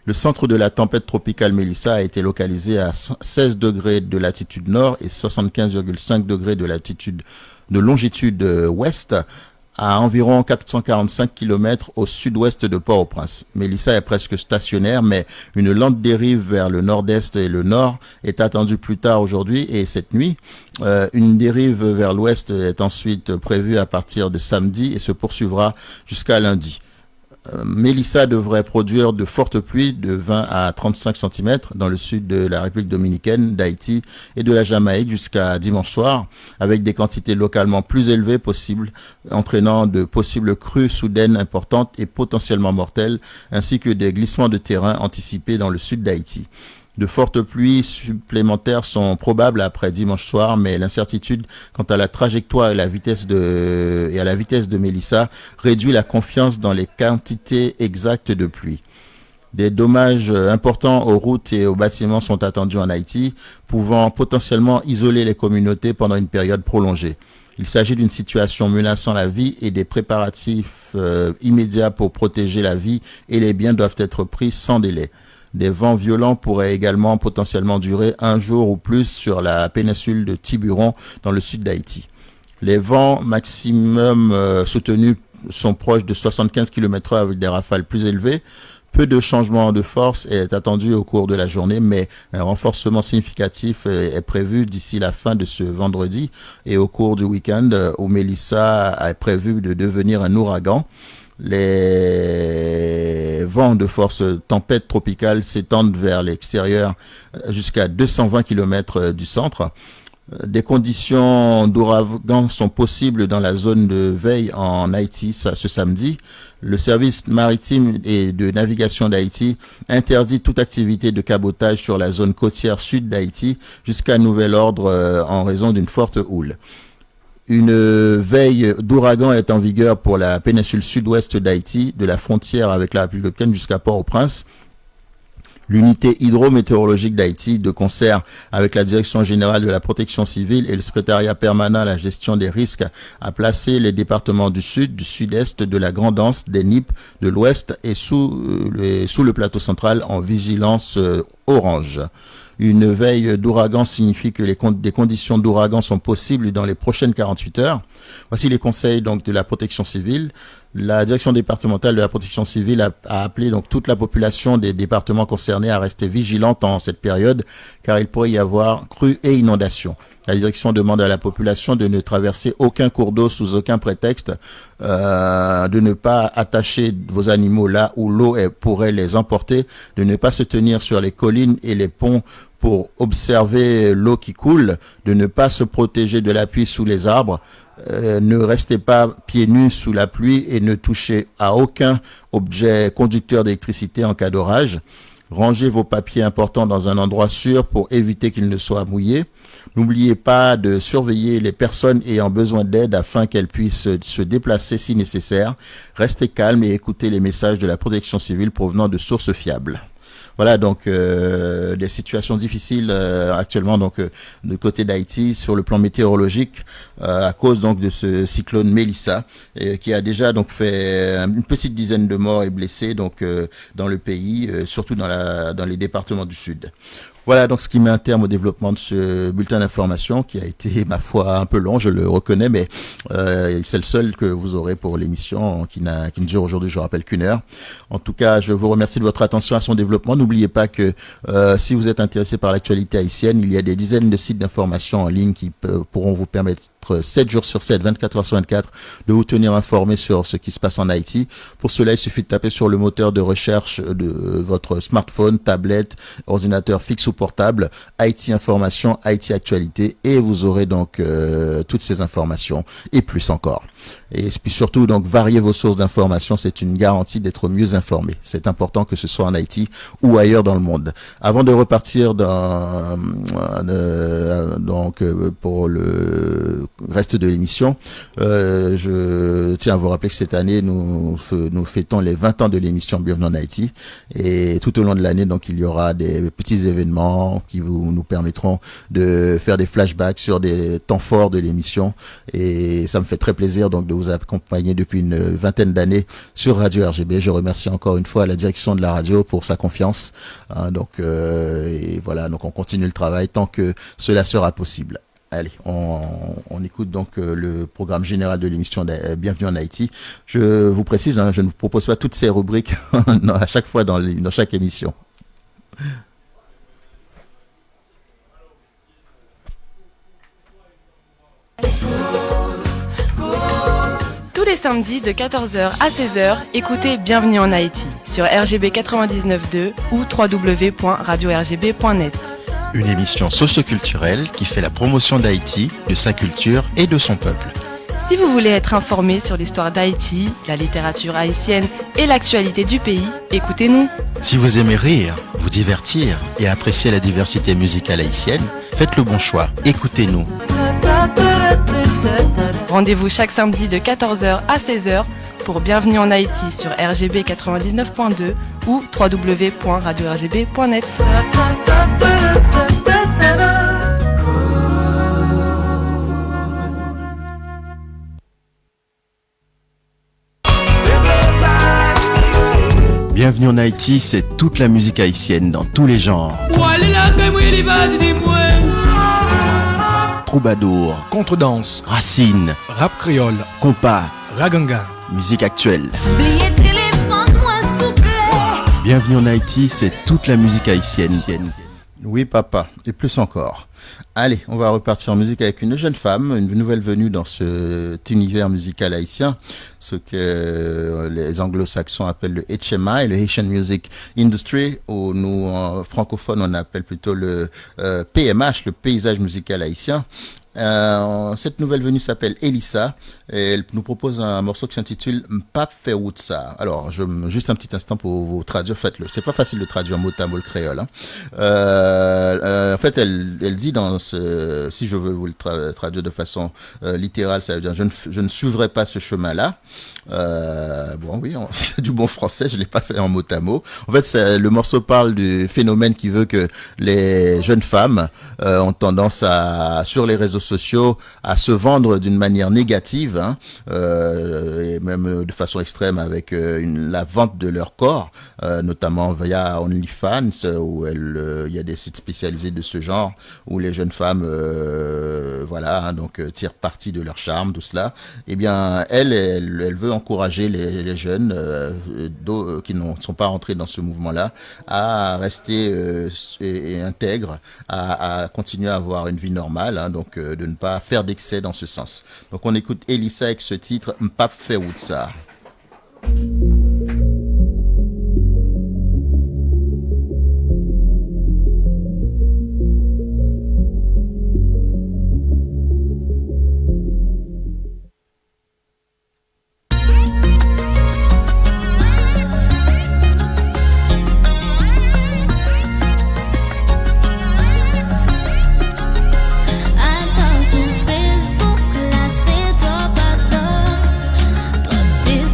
S9: Le centre de la tempête tropicale Mélissa a été localisé à 16 degrés de latitude nord et 75,5 degrés de longitude ouest, à environ 445 km au sud-ouest de Port-au-Prince. Mélissa est presque stationnaire, mais une lente dérive vers le nord-est et le nord est attendue plus tard aujourd'hui et cette nuit. Une dérive vers l'ouest est ensuite prévue à partir de samedi et se poursuivra jusqu'à lundi. Mélissa devrait produire de fortes pluies de 20 à 35 cm dans le sud de la République dominicaine, d'Haïti et de la Jamaïque jusqu'à dimanche soir, avec des quantités localement plus élevées possibles, entraînant de possibles crues soudaines importantes et potentiellement mortelles, ainsi que des glissements de terrain anticipés dans le sud d'Haïti. De fortes pluies supplémentaires sont probables après dimanche soir, mais l'incertitude quant à la trajectoire et à la vitesse de Mélissa réduit la confiance dans les quantités exactes de pluie. Des dommages importants aux routes et aux bâtiments sont attendus en Haïti, pouvant potentiellement isoler les communautés pendant une période prolongée. Il s'agit d'une situation menaçant la vie et des préparatifs immédiats pour protéger la vie et les biens doivent être pris sans délai. Des vents violents pourraient également potentiellement durer un jour ou plus sur la péninsule de Tiburon dans le sud d'Haïti. Les vents maximum soutenus sont proches de 75 km/h avec des rafales plus élevées. Peu de changement de force est attendu au cours de la journée, mais un renforcement significatif est prévu d'ici la fin de ce vendredi et au cours du week-end où Mélissa est prévu de devenir un ouragan. Les vents de force tempête tropicale s'étendent vers l'extérieur jusqu'à 220 km du centre. Des conditions d'ouragan sont possibles dans la zone de veille en Haïti ce samedi. Le service maritime et de navigation d'Haïti interdit toute activité de cabotage sur la zone côtière sud d'Haïti jusqu'à nouvel ordre en raison d'une forte houle. Une veille d'ouragan est en vigueur pour la péninsule sud-ouest d'Haïti, de la frontière avec la République dominicaine jusqu'à Port-au-Prince. L'unité hydrométéorologique d'Haïti, de concert avec la Direction générale de la protection civile et le secrétariat permanent à la gestion des risques, a placé les départements du sud, du sud-est, de la Grande Anse, des Nippes, de l'ouest et sous le plateau central en vigilance orange. Une veille d'ouragan signifie que des conditions d'ouragan sont possibles dans les prochaines 48 heures. Voici les conseils donc de la protection civile. La direction départementale de la protection civile a appelé donc toute la population des départements concernés à rester vigilante en cette période car il pourrait y avoir crues et inondations. La direction demande à la population de ne traverser aucun cours d'eau sous aucun prétexte, de ne pas attacher vos animaux là où l'eau pourrait les emporter, de ne pas se tenir sur les collines et les ponts pour observer l'eau qui coule, de ne pas se protéger de la pluie sous les arbres, ne restez pas pieds nus sous la pluie et ne touchez à aucun objet conducteur d'électricité en cas d'orage. Rangez vos papiers importants dans un endroit sûr pour éviter qu'ils ne soient mouillés. N'oubliez pas de surveiller les personnes ayant besoin d'aide afin qu'elles puissent se déplacer si nécessaire. Restez calme et écoutez les messages de la protection civile provenant de sources fiables. Voilà donc des situations difficiles actuellement donc du côté d'Haïti sur le plan météorologique à cause donc de ce cyclone Mélissa qui a déjà donc fait une petite dizaine de morts et blessés donc dans le pays, surtout dans les départements du sud. Voilà donc ce qui met un terme au développement de ce bulletin d'information qui a été, ma foi, un peu long, je le reconnais, mais c'est le seul que vous aurez pour l'émission qui ne dure aujourd'hui, je rappelle, qu'1 heure. En tout cas, je vous remercie de votre attention à son développement. N'oubliez pas que si vous êtes intéressé par l'actualité haïtienne, il y a des dizaines de sites d'information en ligne qui pourront vous permettre 7 jours sur 7, 24 heures sur 24, de vous tenir informé sur ce qui se passe en Haïti. Pour cela, il suffit de taper sur le moteur de recherche de votre smartphone, tablette, ordinateur fixe ou portable, Haïti Information, Haïti Actualité, et vous aurez donc toutes ces informations et plus encore. Et puis surtout, donc, varier vos sources d'information, c'est une garantie d'être mieux informé. C'est important que ce soit en Haïti ou ailleurs dans le monde. Avant de repartir pour le reste de l'émission, je tiens à vous rappeler que cette année, nous fêtons les 20 ans de l'émission Bienvenue en Haïti. Et tout au long de l'année, donc, il y aura des petits événements qui nous permettront de faire des flashbacks sur des temps forts de l'émission. Et ça me fait très plaisir donc de vous accompagner depuis une vingtaine d'années sur Radio RGB. Je remercie encore une fois la direction de la radio pour sa confiance. Et voilà, donc on continue le travail tant que cela sera possible. Allez, on écoute donc le programme général de l'émission Bienvenue en Haïti. Je vous précise, je ne vous propose pas toutes ces rubriques à chaque fois dans chaque émission.
S13: Tous les samedis de 14h à 16h, écoutez Bienvenue en Haïti sur RGB 99.2 ou www.radiorgb.net.
S8: Une émission socio-culturelle qui fait la promotion d'Haïti, de sa culture et de son peuple.
S13: Si vous voulez être informé sur l'histoire d'Haïti, la littérature haïtienne et l'actualité du pays, écoutez-nous.
S8: Si vous aimez rire, vous divertir et apprécier la diversité musicale haïtienne, faites le bon choix, écoutez-nous.
S13: Rendez-vous chaque samedi de 14h à 16h pour Bienvenue en Haïti sur RGB 99.2 ou www.radiorgb.net.
S8: Bienvenue en Haïti, c'est toute la musique haïtienne dans tous les genres. Troubadour,
S3: contredanse,
S8: racine,
S3: rap créole,
S8: compas,
S3: raganga,
S8: musique actuelle. Bienvenue en Haïti, c'est toute la musique haïtienne
S9: Oui, papa, et plus encore. Allez, on va repartir en musique avec une jeune femme, une nouvelle venue dans cet univers musical haïtien, ce que les anglo-saxons appellent le HMI, le Haitian Music Industry, ou nous, en francophone, on appelle plutôt le PMH, le paysage musical haïtien. Cette nouvelle venue s'appelle Elissa et elle nous propose un morceau qui s'intitule M'pap fait Woutsa. Alors, juste un petit instant pour vous traduire. Faites-le. C'est pas facile de traduire mot à mot le créole. Hein. En fait, elle dit dans ce, si je veux vous le traduire de façon littérale, ça veut dire je ne suivrai pas ce chemin-là. Bon, oui, c'est du bon français. Je l'ai pas fait en mot à mot. En fait, le morceau parle du phénomène qui veut que les jeunes femmes ont tendance sur les réseaux sociaux à se vendre d'une manière négative, hein, et même de façon extrême avec la vente de leur corps, notamment via OnlyFans, où il y a des sites spécialisés de ce genre où les jeunes femmes voilà, hein, donc tirent parti de leur charme, tout cela. Eh bien, elle veut encourager les jeunes qui ne sont pas rentrés dans ce mouvement-là à rester intègres, à continuer à avoir une vie normale, hein, donc de ne pas faire d'excès dans ce sens. Donc on écoute Elissa avec ce titre M'pap fait Woutsa.
S12: Facebook, là c'est top à top. Comme c'est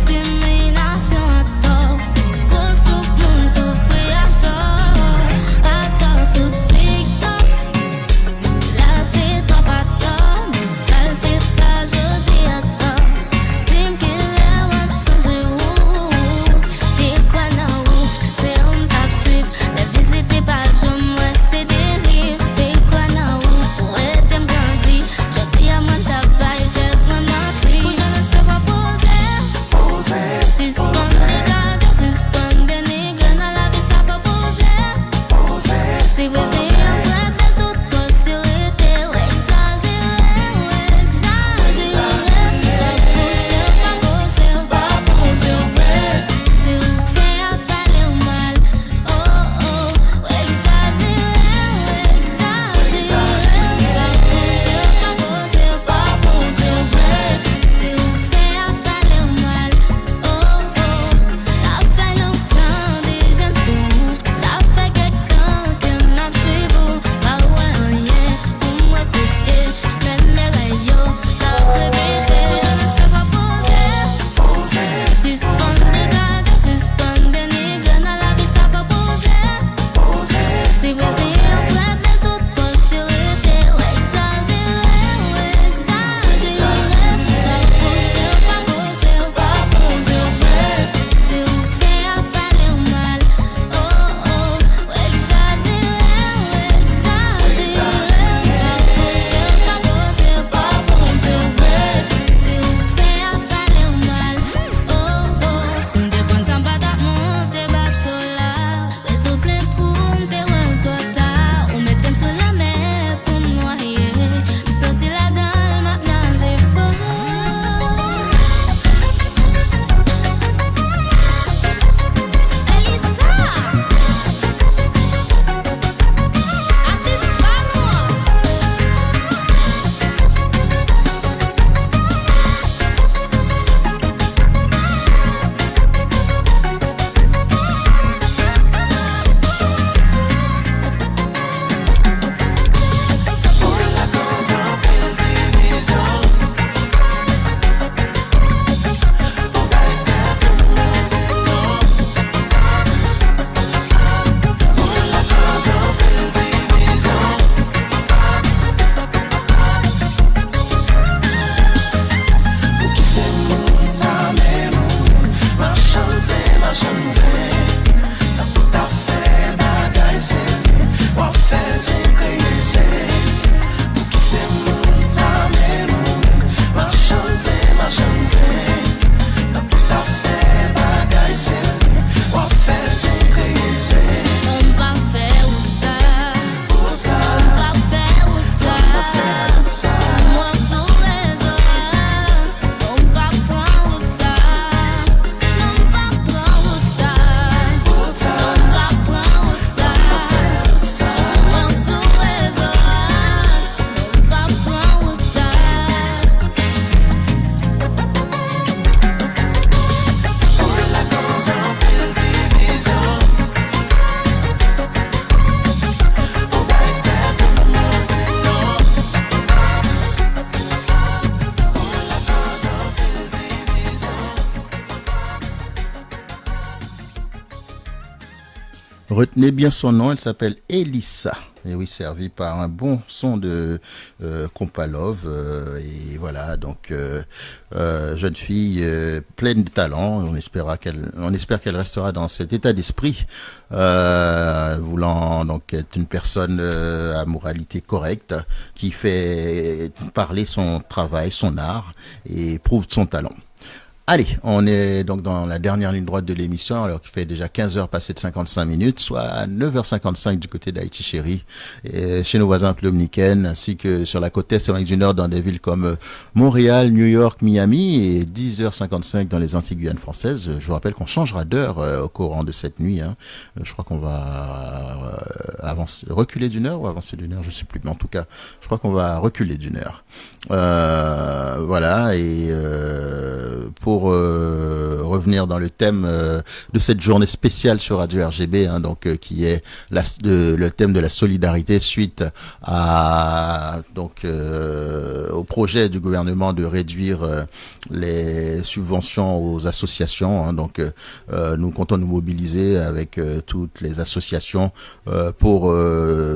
S9: Retenez bien son nom, elle s'appelle Elissa. Et oui, servi par un bon son de Kompalov. Et voilà, donc jeune fille pleine de talent. On espère qu'elle restera dans cet état d'esprit, voulant donc être une personne à moralité correcte, qui fait parler son travail, son art, et prouve son talent. Allez, on est donc dans la dernière ligne droite de l'émission, alors qu'il fait déjà 15h passées de 55 minutes, soit à 9h55 du côté d'Haïti chérie, et chez nos voisins dominicains, ainsi que sur la côte est du Nord dans des villes comme Montréal, New York, Miami, et 10h55 dans les Antilles-Guyane françaises. Je vous rappelle qu'on changera d'heure au courant de cette nuit. Je crois qu'on va reculer d'une heure ou avancer d'une heure, je sais plus, mais en tout cas, je crois qu'on va reculer d'une heure. Voilà, et pour revenir dans le thème de cette journée spéciale sur Radio RGB, qui est le thème de la solidarité suite à au projet du gouvernement de réduire les subventions aux associations. Nous comptons nous mobiliser avec toutes les associations pour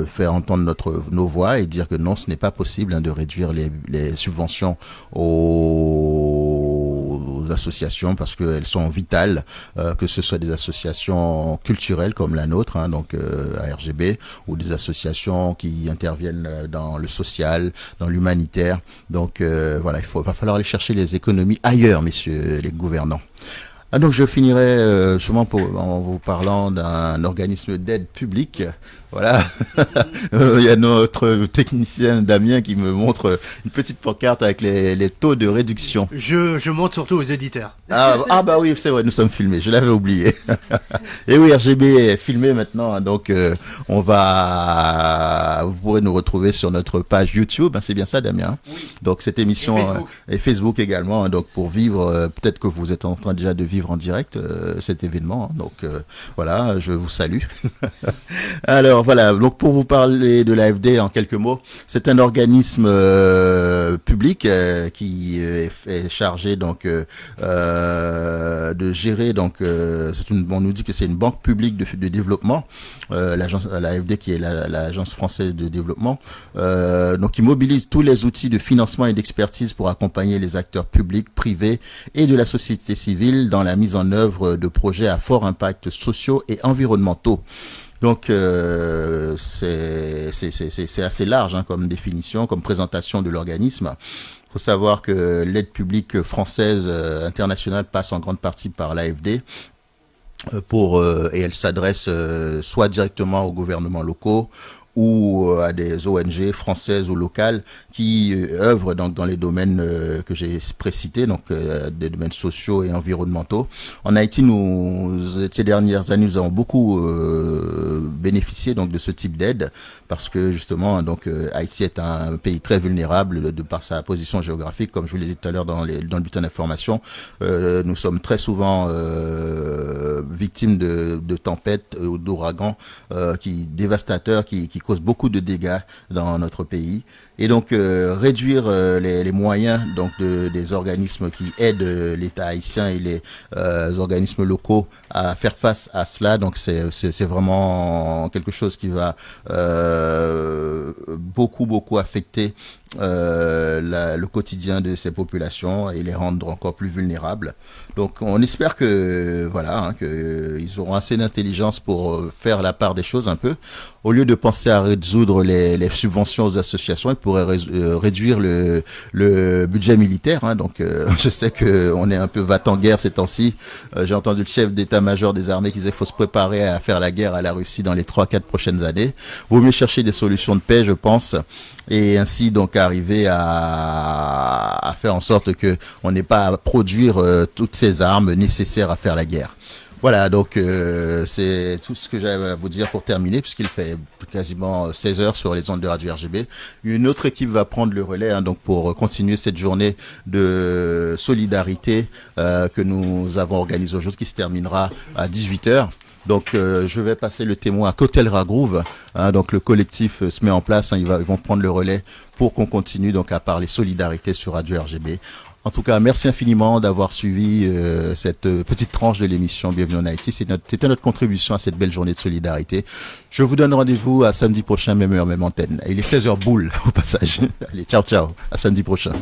S9: faire entendre nos voix et dire que non, ce n'est pas possible de réduire les subventions aux associations, parce qu'elles sont vitales, que ce soit des associations culturelles comme la nôtre, à RGB, ou des associations qui interviennent dans le social, dans l'humanitaire. Donc voilà, va falloir aller chercher les économies ailleurs, messieurs les gouvernants. Donc je finirai justement en vous parlant d'un organisme d'aide publique. Voilà, il y a notre technicien Damien qui me montre une petite pancarte avec les taux de réduction.
S2: Je montre surtout aux auditeurs.
S9: Ah bah oui, c'est vrai, nous sommes filmés, je l'avais oublié. Et oui, RGB est filmé maintenant, donc vous pourrez nous retrouver sur notre page YouTube, c'est bien ça Damien? Oui. Donc cette émission et Facebook également, donc pour vivre, peut-être que vous êtes en train déjà de vivre en direct cet événement, donc voilà, je vous salue. Alors voilà, donc pour vous parler de l'AFD en quelques mots, c'est un organisme public qui est chargé de gérer, on nous dit que c'est une banque publique de développement, l'AFD qui est l'agence française de développement, donc qui mobilise tous les outils de financement et d'expertise pour accompagner les acteurs publics, privés et de la société civile dans la mise en œuvre de projets à fort impact sociaux et environnementaux. Donc c'est assez large comme définition, comme présentation de l'organisme. Il faut savoir que l'aide publique française internationale passe en grande partie par l'AFD. Et elle s'adresse soit directement aux gouvernements locaux ou à des ONG françaises ou locales qui œuvrent dans les domaines que j'ai précités, des domaines sociaux et environnementaux. En Haïti, ces dernières années, nous avons beaucoup bénéficié de ce type d'aide, parce que justement, Haïti est un pays très vulnérable de par sa position géographique, comme je vous l'ai dit tout à l'heure dans le bulletin d'information. Nous sommes très souvent victimes de tempêtes ou d'ouragans dévastateurs qui causent beaucoup de dégâts dans notre pays. Et donc réduire les moyens des organismes qui aident l'État haïtien et les organismes locaux à faire face à cela, donc c'est vraiment quelque chose qui va beaucoup affecter le quotidien de ces populations et les rendre encore plus vulnérables. Donc on espère que qu'ils auront assez d'intelligence pour faire la part des choses un peu. Au lieu de penser à résoudre les subventions aux associations, ils pourraient réduire le budget militaire. Je sais qu'on est un peu va-t-en-guerre ces temps-ci. J'ai entendu le chef d'état-major des armées qui disait qu'il faut se préparer à faire la guerre à la Russie dans les 3-4 prochaines années. Vaut mieux chercher des solutions de paix, je pense, et ainsi arriver à faire en sorte que on n'ait pas à produire toutes ces armes nécessaires à faire la guerre. Voilà, donc c'est tout ce que j'avais à vous dire pour terminer, puisqu'il fait quasiment 16 heures sur les ondes de Radio RGB. Une autre équipe va prendre le relais pour continuer cette journée de solidarité que nous avons organisée aujourd'hui, qui se terminera à 18 heures. Donc je vais passer le témoin à Cotel Ragroove. Donc le collectif se met en place. Ils vont prendre le relais pour qu'on continue donc à parler solidarité sur Radio RGB. En tout cas, merci infiniment d'avoir suivi cette petite tranche de l'émission Bienvenue en Haïti. C'était notre contribution à cette belle journée de solidarité. Je vous donne rendez-vous à samedi prochain, même heure, même antenne. Il est 16h boule au passage. Allez, ciao, ciao. À samedi prochain.